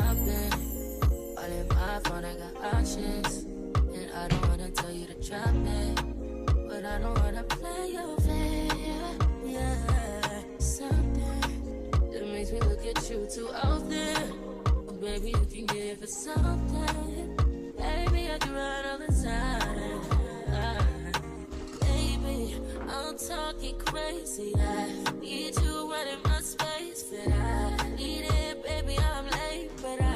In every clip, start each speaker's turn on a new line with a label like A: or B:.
A: poppin'. All in my phone, I got options. And I don't wanna tell you to drop it, but I don't wanna play your fair. Yeah, something that makes me look at you too often. Oh, baby, you can give it something. Baby, I can run all the time. Baby, I'm talking crazy. I need you right in my space, but I need it, baby. I'm late, but I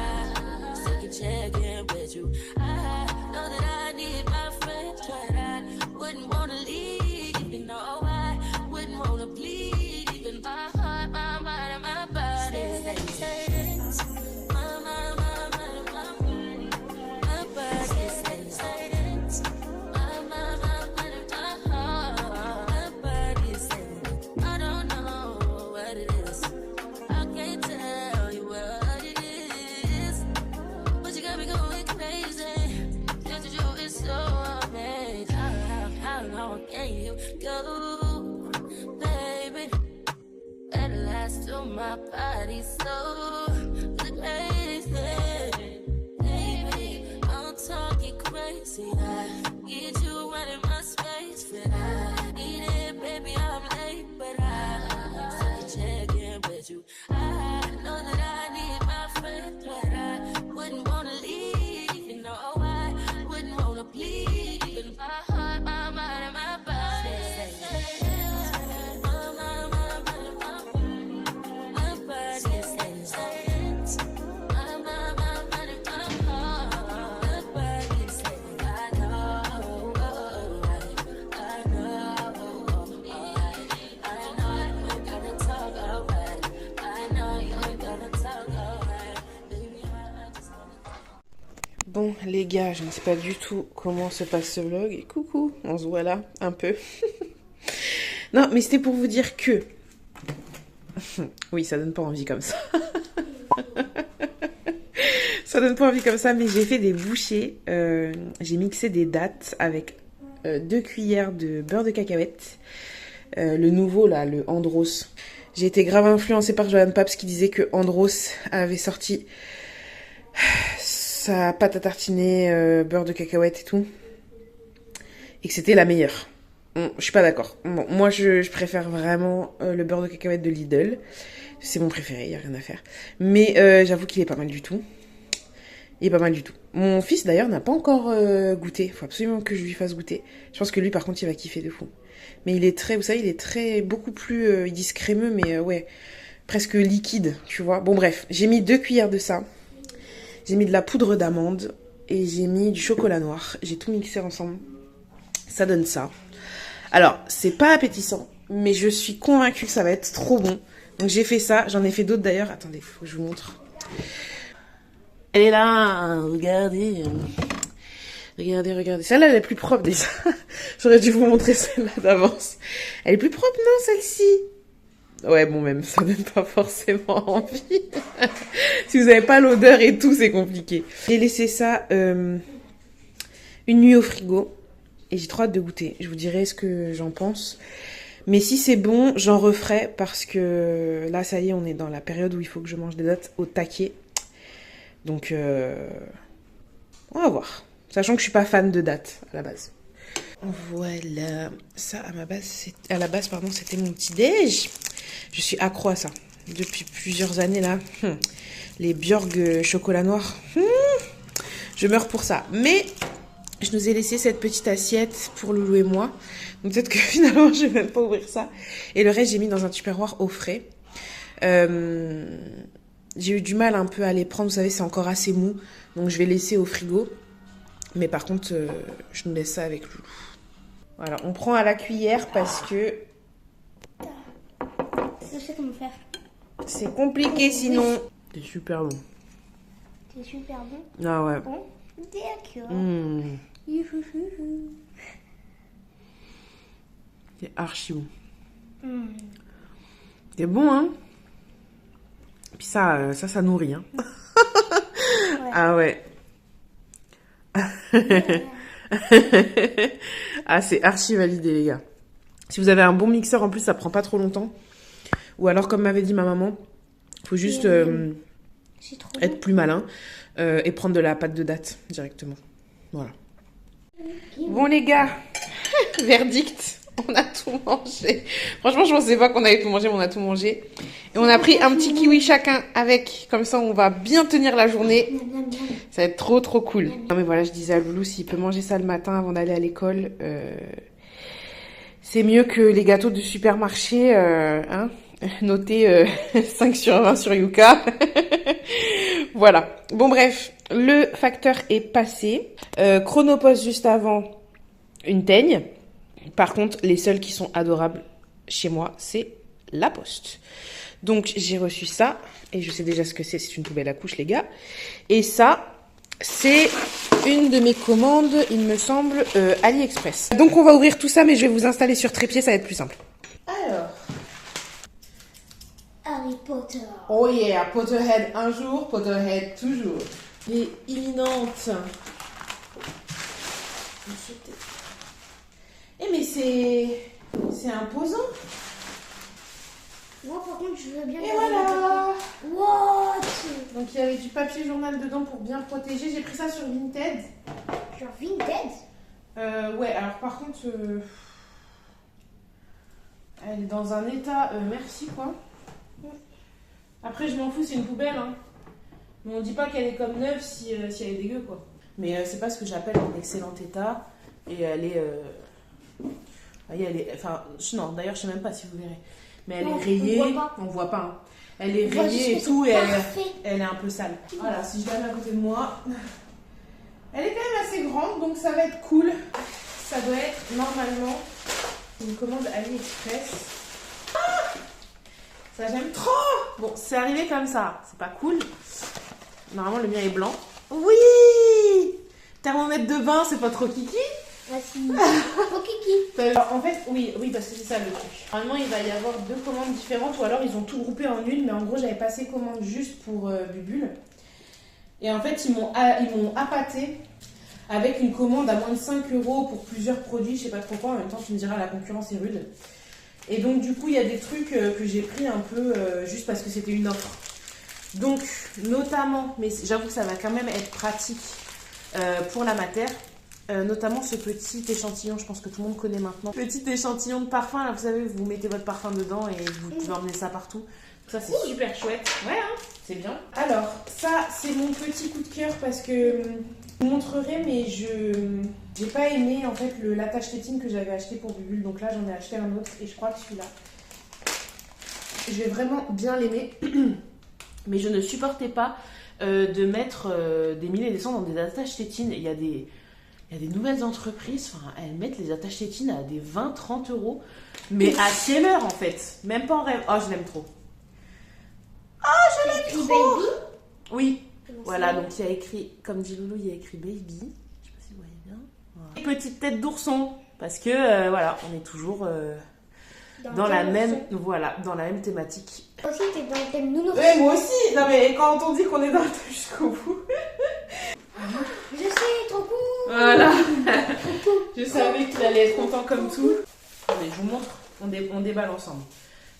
A: still can check in with you. I know that I need my friends, but I wouldn't wanna leave. You know, I wouldn't wanna bleed. Even my heart, my mind, and my body. My mind, my mind, and my body. My body says my mind, my mind, and my heart. My body says I don't know what it is. I can't tell you what it is, but you got me going crazy. Just you is so amazing. How long can you go, baby? At last till my body's so crazy. Baby, I'm talking crazy. I need you right in my space, but I need it, baby. I'm late, but I still check in with you. I know that I need my friends, but I wouldn't wanna leave. You know, I wouldn't wanna bleed. Even my heart, my mind, and my body.
B: Bon les gars, je ne sais pas du tout comment se passe ce vlog. Et coucou, on se voit là un peu. Non mais c'était pour vous dire que... Oui, ça donne pas envie comme ça. Ça donne pas envie comme ça, mais j'ai fait des bouchées. J'ai mixé des dattes avec 2 cuillères de beurre de cacahuète. Le nouveau là, le Andros. J'ai été grave influencée par Johan Paps qui disait que Andros avait sorti sa pâte à tartiner, beurre de cacahuète et tout. Et que c'était la meilleure. Bon, je suis pas d'accord. Bon, moi, je préfère vraiment le beurre de cacahuète de Lidl. C'est mon préféré, y a rien à faire. Mais j'avoue qu'il est pas mal du tout. Il est pas mal du tout. Mon fils, d'ailleurs, n'a pas encore goûté. Faut absolument que je lui fasse goûter. Je pense que lui, par contre, il va kiffer de fou. Mais il est très, vous savez, il est très, beaucoup plus, ils disent crémeux, mais ouais, presque liquide, tu vois. Bon, bref, j'ai mis 2 cuillères de ça. J'ai mis de la poudre d'amande et j'ai mis du chocolat noir. J'ai tout mixé ensemble. Ça donne ça. Alors, c'est pas appétissant, mais je suis convaincue que ça va être trop bon. Donc j'ai fait ça. J'en ai fait d'autres d'ailleurs. Attendez, faut que je vous montre. Elle est là, regardez. Regardez. Celle-là, elle est plus propre déjà. J'aurais dû vous montrer celle-là d'avance. Elle est plus propre, non, celle-ci? Ouais, bon, même, ça donne pas forcément envie. Si vous avez pas l'odeur et tout, c'est compliqué. J'ai laissé ça une nuit au frigo. Et j'ai trop hâte de goûter. Je vous dirai ce que j'en pense. Mais si c'est bon, j'en referai. Parce que là, ça y est, on est dans la période où il faut que je mange des dattes au taquet. Donc, on va voir. Sachant que je suis pas fan de dattes, à la base. Voilà. Ça, à la base, c'était mon petit-déj. Je suis accro à ça. Depuis plusieurs années, là. Les Björg chocolat noir. Je meurs pour ça. Mais je nous ai laissé cette petite assiette pour Loulou et moi. Donc peut-être que finalement, je vais même pas ouvrir ça. Et le reste, j'ai mis dans un tupperware au frais. J'ai eu du mal un peu à les prendre. Vous savez, c'est encore assez mou. Donc je vais laisser au frigo. Mais par contre, je nous laisse ça avec Loulou. Voilà, on prend à la cuillère parce que...
C: Je sais comment faire.
B: C'est compliqué sinon. C'est super bon.
C: C'est super bon.
B: Ah ouais.
C: Bon, d'accord.
B: C'est archi bon. C'est bon, hein? Puis ça nourrit, hein? Ouais. Ah ouais. Ah, c'est archi validé, les gars. Si vous avez un bon mixeur, en plus, ça prend pas trop longtemps. Ou alors, comme m'avait dit ma maman, faut juste
C: C'est trop
B: être plus malin et prendre de la pâte de date directement. Voilà. Bon les gars, verdict, on a tout mangé. Franchement, je pensais pas qu'on allait tout manger, mais on a tout mangé. Et on a pris un petit kiwi chacun avec, comme ça on va bien tenir la journée. Ça va être trop trop cool. Non mais voilà, je disais à Loulou, s'il peut manger ça le matin avant d'aller à l'école, c'est mieux que les gâteaux de supermarché, hein, notés 5 sur 20 sur Yuka. Voilà. Bon bref, le facteur est passé. Chronopost juste avant, une teigne. Par contre, les seuls qui sont adorables chez moi, c'est la Poste. Donc j'ai reçu ça, et je sais déjà ce que c'est une poubelle à couches les gars. Et ça, c'est une de mes commandes, il me semble, AliExpress. Donc on va ouvrir tout ça, mais je vais vous installer sur trépied, ça va être plus simple. Alors...
C: Harry Potter.
B: Oh yeah, Potterhead un jour, Potterhead toujours. Les imminentes. Eh mais c'est imposant.
C: Moi par contre je veux bien.
B: Et voilà.
C: What?
B: Donc il y avait du papier journal dedans pour bien protéger. J'ai pris ça sur Vinted.
C: Genre Vinted?
B: Ouais, alors par contre, elle est dans un état merci quoi. Après je m'en fous, c'est une poubelle hein. Mais on dit pas qu'elle est comme neuve si elle est dégueu quoi. Mais c'est pas ce que j'appelle en excellent état. Et elle est... voyez, elle est... Enfin, non, d'ailleurs je sais même pas si vous verrez. Mais elle
C: Non,
B: est rayée.
C: on
B: voit pas. Hein. Elle est
C: On voit
B: rayée et
C: juste
B: tout.
C: que
B: Et
C: c'est parfait.
B: elle est un peu sale. Voilà, si je la mets à côté de moi... Elle est quand même assez grande, donc ça va être cool. Ça doit être normalement une commande AliExpress. Ah, ça j'aime trop. Bon, c'est arrivé comme ça. C'est pas cool. Normalement le mien est blanc. Oui. Thermomètre de bain, c'est pas trop kiki.
C: Ah si. Trop kiki.
B: Alors, en fait, oui, parce que c'est ça le truc. Normalement, il va y avoir 2 commandes différentes, ou alors ils ont tout groupé en une, mais en gros, j'avais passé commande juste pour Bubule. Et en fait, ils m'ont appâté avec une commande à moins de 5 € pour plusieurs produits, je sais pas trop quoi. En même temps, tu me diras, la concurrence est rude. Et donc, du coup, il y a des trucs que j'ai pris un peu juste parce que c'était une offre. Donc, notamment, mais j'avoue que ça va quand même être pratique pour la mater. Notamment ce petit échantillon, je pense que tout le monde connaît maintenant. Petit échantillon de parfum, là vous savez, vous mettez votre parfum dedans et vous pouvez emmener ça partout. Donc ça c'est super chouette. Ouais, hein, c'est bien. Alors, ça c'est mon petit coup de cœur parce que je vous montrerai, mais j'ai pas aimé en fait l'attache tétine que j'avais acheté pour Bubule. Donc là j'en ai acheté un autre et je crois que celui-là, je vais vraiment bien l'aimer. Mais je ne supportais pas de mettre des milliers et des cents dans des attaches tétines. Il y a des nouvelles entreprises, enfin, elles mettent les attaches tétines à des 20-30 €. Mais à quelle heure en fait? Même pas en rêve. Oh, je l'aime trop. Oh, je l'aime trop.
C: Baby.
B: Oui. Voilà, donc il y a écrit, comme dit Loulou, il y a écrit baby. Je sais pas si vous voyez bien. Voilà. Petite tête d'ourson. Parce que voilà, on est toujours dans la même thématique.
C: Toi aussi t'es dans le thème nounours.
B: Ouais, moi aussi. Non mais quand on dit qu'on est dans le thème jusqu'au bout.
C: Je sais, trop cool.
B: Voilà. Je savais qu'il allait être content comme tout. Allez, je vous montre, on déballe ensemble.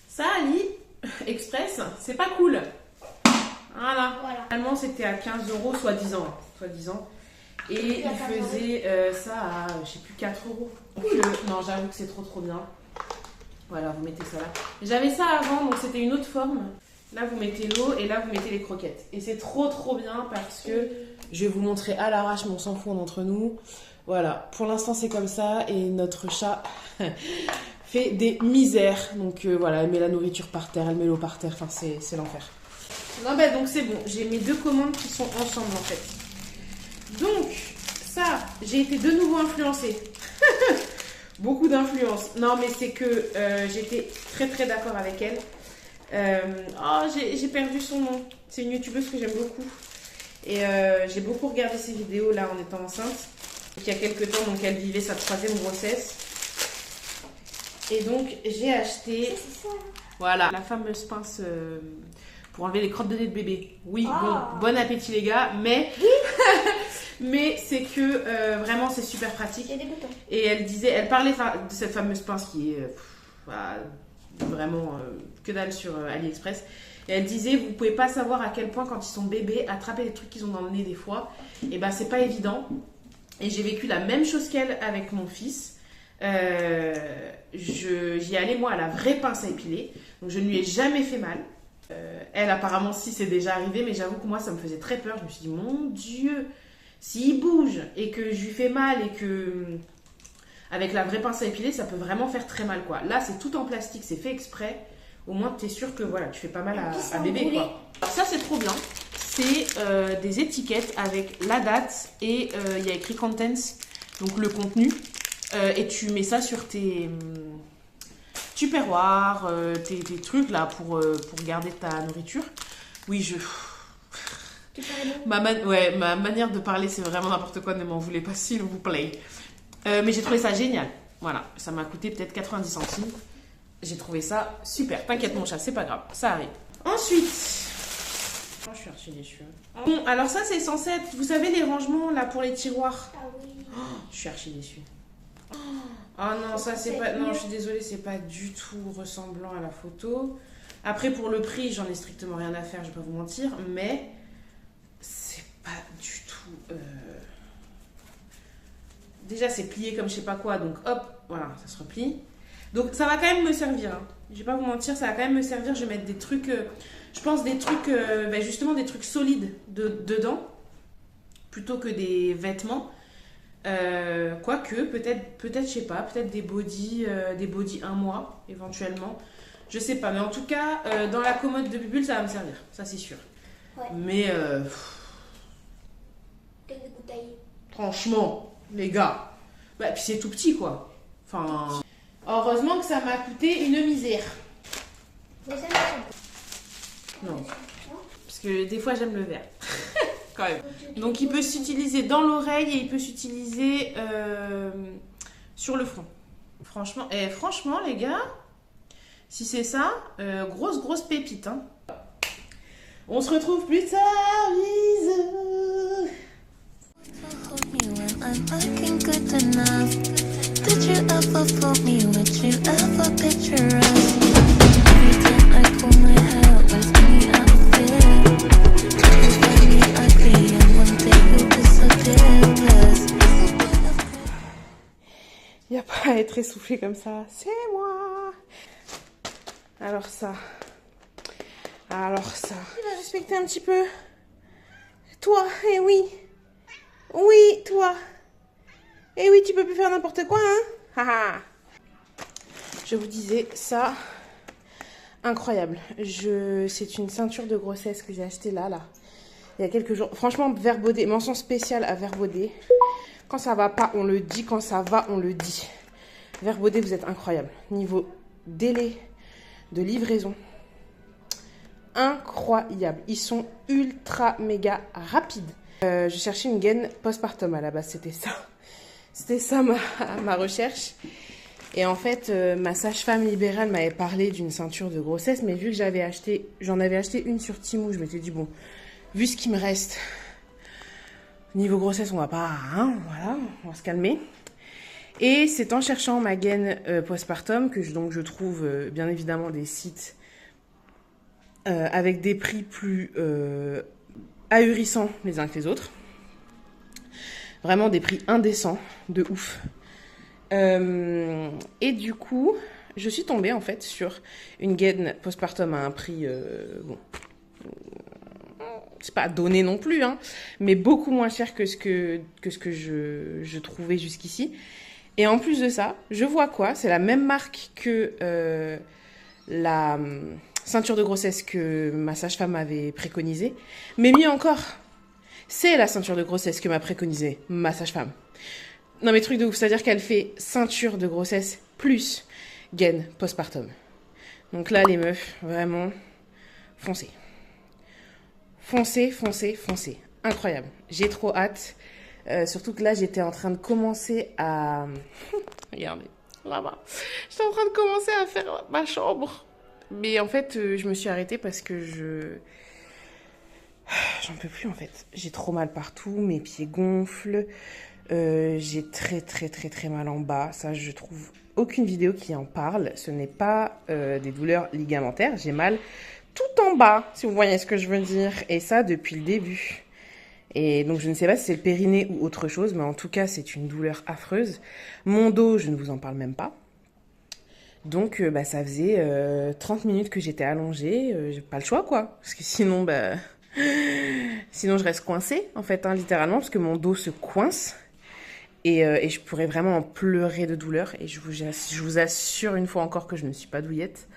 B: Ça, Ali Express, c'est pas cool. Voilà. Finalement, c'était à 15 €, soi-disant. Et il faisait ça à, je sais plus, 4 €. Donc, non, j'avoue que c'est trop bien. Voilà, vous mettez ça là. J'avais ça avant, donc c'était une autre forme. Là, vous mettez l'eau et là, vous mettez les croquettes. Et c'est trop bien parce que je vais vous montrer à l'arrache, mais on s'en fout d'entre nous. Voilà, pour l'instant, c'est comme ça. Et notre chat fait des misères. Donc voilà, elle met la nourriture par terre, elle met l'eau par terre. Enfin, c'est l'enfer. Non, bah donc c'est bon. J'ai mes 2 commandes qui sont ensemble en fait. Donc, ça, j'ai été de nouveau influencée. Beaucoup d'influence. Non, mais c'est que j'étais très d'accord avec elle. J'ai perdu son nom. C'est une youtubeuse que j'aime beaucoup. Et j'ai beaucoup regardé ses vidéos là en étant enceinte. Il y a quelques temps, donc elle vivait sa 3e grossesse. Et donc j'ai acheté voilà, la fameuse pince pour enlever les crottes de nez de bébé. Oui, bon appétit les gars, mais mais c'est que vraiment c'est super pratique. Et elle parlait de cette fameuse pince qui est vraiment que dalle sur AliExpress. Et elle disait, vous pouvez pas savoir à quel point quand ils sont bébés, attraper les trucs qu'ils ont dans le nez des fois, et ben c'est pas évident. Et j'ai vécu la même chose qu'elle avec mon fils. J'y allais moi à la vraie pince à épiler, donc je ne lui ai jamais fait mal. Elle apparemment si c'est déjà arrivé, mais j'avoue que moi ça me faisait très peur. Je me suis dit mon Dieu, s'il bouge et que je lui fais mal et que avec la vraie pince à épiler ça peut vraiment faire très mal quoi. Là c'est tout en plastique, c'est fait exprès. Au moins tu es sûr que voilà tu fais pas mal à bébé quoi. Alors, ça c'est trop bien. C'est des étiquettes avec la date et il y a écrit contents, donc le contenu. Et tu mets ça sur tes tupperwares, tes trucs là pour garder ta nourriture. Oui, ma manière de parler c'est vraiment n'importe quoi, ne m'en voulez pas s'il vous plaît. Mais j'ai trouvé ça génial. Voilà, ça m'a coûté peut-être 90 centimes. J'ai trouvé ça super. T'inquiète mon chat, c'est pas grave, ça arrive. Ensuite... Je suis archi déçue. Bon, alors ça c'est censé être, vous savez les rangements là pour les tiroirs.
C: Ah oui.
B: Oh, je suis archi déçue. Oh non, ça c'est pas, non je suis désolée, c'est pas du tout ressemblant à la photo. Après pour le prix, j'en ai strictement rien à faire, je vais pas vous mentir, mais c'est pas du tout. Déjà c'est plié comme je sais pas quoi, donc hop, voilà, ça se replie. Donc ça va quand même me servir. Hein. Je vais pas vous mentir, ça va quand même me servir. Je vais mettre des trucs, je pense des trucs, justement des trucs solides dedans, plutôt que des vêtements. Quoique, peut-être, je sais pas, peut-être des body 1 mois, éventuellement. Je sais pas, mais en tout cas, dans la commode de Bubule, ça va me servir, ça c'est sûr.
C: Ouais.
B: Mais,
C: Quelle bouteille.
B: franchement, les gars, bah, puis c'est tout petit quoi. Enfin... Heureusement que ça m'a coûté une misère.
C: Mais ça me
B: Non. Parce que des fois j'aime le vert. Quand même. Donc il peut s'utiliser dans l'oreille et il peut s'utiliser sur le front. Franchement, les gars, si c'est ça, grosse pépite. Hein. On se retrouve plus tard, bisous.
A: Hold me when I'm looking good enough. Did you ever fool me? Would you ever picture us? Every time I pull my hair with me out of fear. You find me ugly and one day you'll disappear. Plus,
B: Il n'y a pas à être essoufflé comme ça, c'est moi. Alors ça. Tu vas respecter un petit peu. Toi, eh oui. Oui, toi. Eh oui, tu peux plus faire n'importe quoi, hein. Haha. Je vous disais, ça, incroyable. C'est une ceinture de grossesse que j'ai achetée là, il y a quelques jours. Franchement, Verbaudet, mention spéciale à Verbaudet. Quand ça va pas, on le dit. Quand ça va, on le dit. Verbaudet, vous êtes incroyable. Niveau délai de livraison, incroyable. Ils sont ultra méga rapides. Je cherchais une gaine postpartum à la base, c'était ça. C'était ça ma recherche. Et en fait, ma sage-femme libérale m'avait parlé d'une ceinture de grossesse, mais vu que j'en avais acheté une sur Temu, je m'étais dit, bon, vu ce qui me reste, niveau grossesse, on va pas, hein, voilà, on va se calmer. Et c'est en cherchant ma gaine postpartum que je trouve bien évidemment des sites avec des prix plus ahurissants les uns que les autres. Vraiment des prix indécents, de ouf. Et du coup, je suis tombée en fait sur une gaine postpartum à un prix, bon, c'est pas donné non plus, hein, mais beaucoup moins cher que ce que je trouvais jusqu'ici. Et en plus de ça, je vois quoi? C'est la même marque que la ceinture de grossesse que ma sage-femme avait préconisée, mais mieux encore. C'est la ceinture de grossesse que m'a préconisée ma sage-femme. Non mais truc de ouf, c'est-à-dire qu'elle fait ceinture de grossesse plus gaine postpartum. Donc là les meufs, vraiment, foncez. Foncez. Incroyable. J'ai trop hâte. Surtout que là j'étais en train de commencer à... Regardez, là-bas. J'étais en train de commencer à faire ma chambre. Mais en fait, je me suis arrêtée parce que j'en peux plus en fait. J'ai trop mal partout, mes pieds gonflent. J'ai très mal en bas. Ça, je trouve aucune vidéo qui en parle. Ce n'est pas des douleurs ligamentaires. J'ai mal tout en bas, si vous voyez ce que je veux dire. Et ça, depuis le début. Et donc, je ne sais pas si c'est le périnée ou autre chose, mais en tout cas, c'est une douleur affreuse. Mon dos, je ne vous en parle même pas. Donc, ça faisait 30 minutes que j'étais allongée. J'ai pas le choix, quoi. Parce que sinon, sinon je reste coincée, en fait, hein, littéralement, parce que mon dos se coince. Et je pourrais vraiment en pleurer de douleur. Et je vous assure une fois encore que je ne suis pas douillette.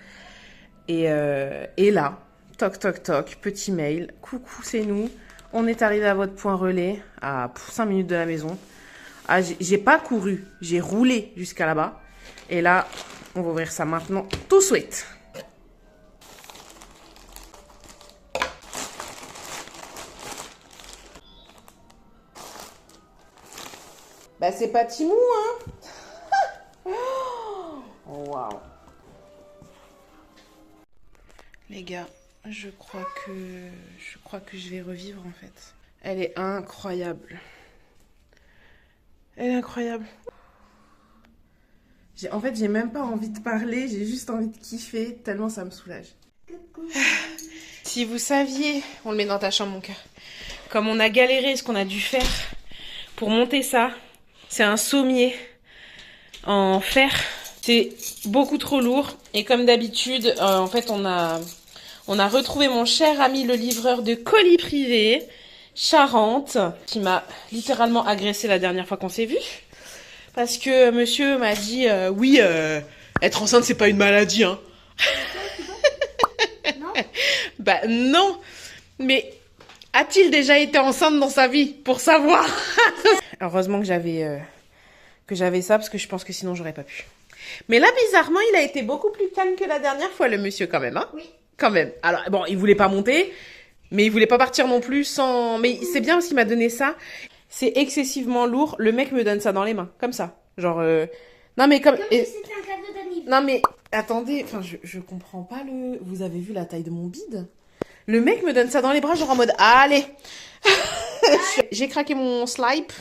B: Et là, toc, toc, toc, petit mail. Coucou, c'est nous. On est arrivé à votre point relais à 5 minutes de la maison. Ah, j'ai pas couru, j'ai roulé jusqu'à là-bas. Et là, on va ouvrir ça maintenant tout de suite. Bah, c'est pas Timou, hein. Oh, waouh. Les gars, je crois que je vais revivre, en fait. Elle est incroyable. Elle est incroyable. En fait, j'ai même pas envie de parler, j'ai juste envie de kiffer, tellement ça me soulage. Si vous saviez, on le met dans ta chambre, mon cœur, comme on a galéré, ce qu'on a dû faire pour monter ça, c'est un sommier en fer. C'est beaucoup trop lourd. Et comme d'habitude, en fait, on a retrouvé mon cher ami le livreur de colis privé, Charente, qui m'a littéralement agressé la dernière fois qu'on s'est vu. Parce que monsieur m'a dit, oui, être enceinte, c'est pas une maladie, hein.
C: Non.
B: Bah non. Mais a-t-il déjà été enceinte dans sa vie pour savoir? Heureusement que j'avais ça, parce que je pense que sinon j'aurais pas pu. Mais là, bizarrement, il a été beaucoup plus calme que la dernière fois, le monsieur, quand même, hein.
C: Oui.
B: Quand même. Alors, bon, il voulait pas monter, mais il voulait pas partir non plus sans... Mais c'est bien parce qu'il m'a donné ça. C'est excessivement lourd. Le mec me donne ça dans les mains, comme ça. Genre, non, mais comme...
C: Comme si c'était un cadeau d'anniversaire.
B: Non, mais attendez, enfin, je comprends pas le... Vous avez vu la taille de mon bide? Le mec me donne ça dans les bras, genre en mode, allez. J'ai craqué mon slip.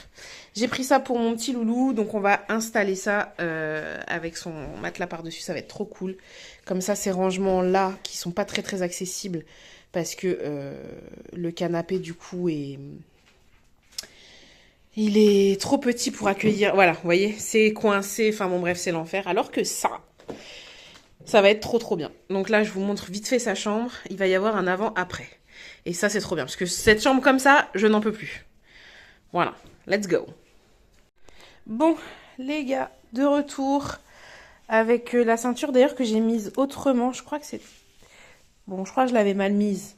B: J'ai pris ça pour mon petit loulou, donc on va installer ça avec son matelas par-dessus, ça va être trop cool. Comme ça, ces rangements-là, qui sont pas très très accessibles, parce que le canapé, du coup, il est trop petit pour accueillir... Voilà, vous voyez, c'est coincé, enfin bon bref, c'est l'enfer. Alors que ça va être trop trop bien. Donc là, je vous montre vite fait sa chambre, il va y avoir un avant-après. Et ça, c'est trop bien, parce que cette chambre comme ça, je n'en peux plus. Voilà, let's go. Bon, les gars, de retour avec la ceinture d'ailleurs que j'ai mise autrement. Je crois que c'est... Bon, je crois que je l'avais mal mise.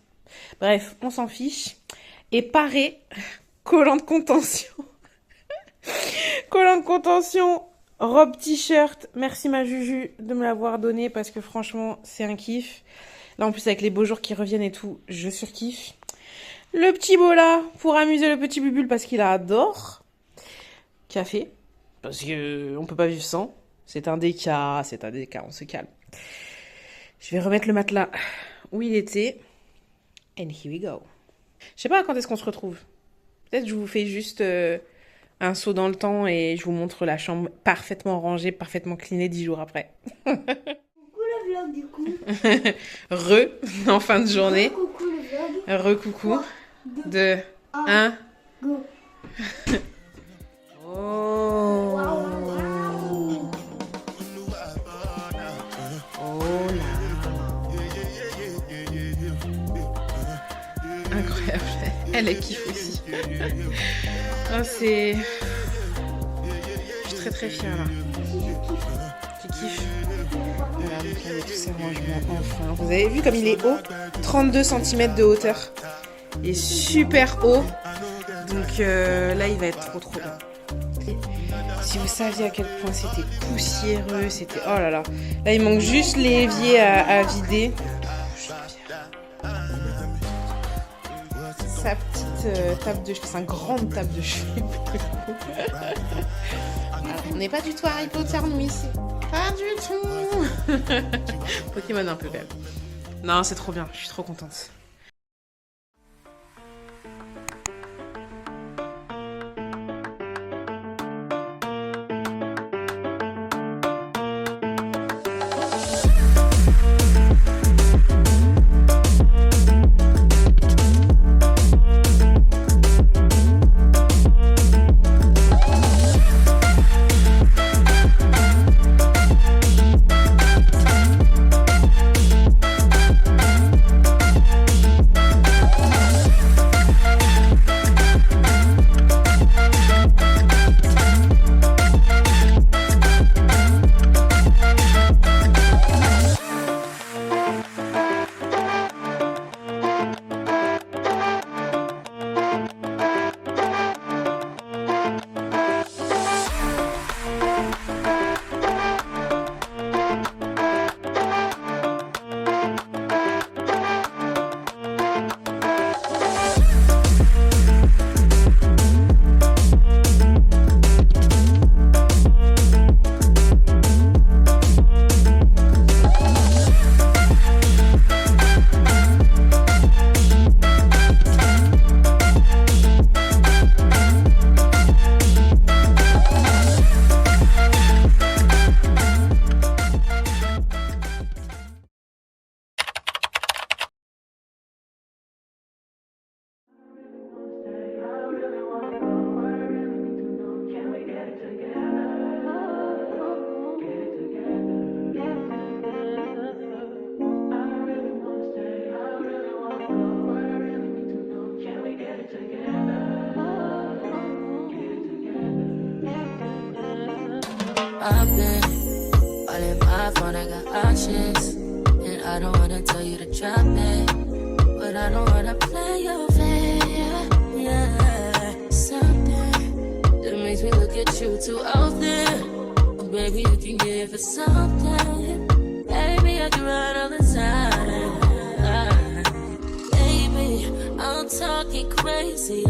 B: Bref, on s'en fiche. Et pareil, collant de contention. Collant de contention, robe t-shirt. Merci ma Juju de me l'avoir donné parce que franchement, c'est un kiff. Là, en plus, avec les beaux jours qui reviennent et tout, je surkiffe. Le petit bola pour amuser le petit bubule parce qu'il adore. Café. Parce que on peut pas vivre sans. C'est un déca, on se calme. Je vais remettre le matelas où il était. And here we go. Je sais pas quand est-ce qu'on se retrouve. Peut-être je vous fais juste un saut dans le temps et je vous montre la chambre parfaitement rangée, parfaitement cleanée 10 jours après.
C: Coucou le vlog du coup.
B: En fin de journée.
C: Coucou le vlog.
B: Coucou. 2, 1.
C: Go.
B: Oh.
C: Waouh.
B: Oh là. Incroyable. Elle est kiffe aussi. Oh, c'est... Je suis très très fière là. Tu kiffes? Voilà, donc là il y a tous ces rangements enfin. Vous avez vu comme il est haut? 32 cm de hauteur. Il est super haut. Donc là il va être trop trop bien. Si vous saviez à quel point c'était poussiéreux, c'était... Oh là là. Là il manque juste l'évier à vider. Sa petite table de cheveux, c'est une grande table de cheveux. On n'est pas du tout Harry Potter, nous, ici. Pas du tout. Pokémon un peu, quand même. Non, c'est trop bien, je suis trop contente.
A: don't wanna tell you to drop it, but I don't wanna play your fair. Yeah, something that makes me look at you too often. Oh, baby, you can give it something. Baby, I can run all the time. Baby, I'm talking crazy.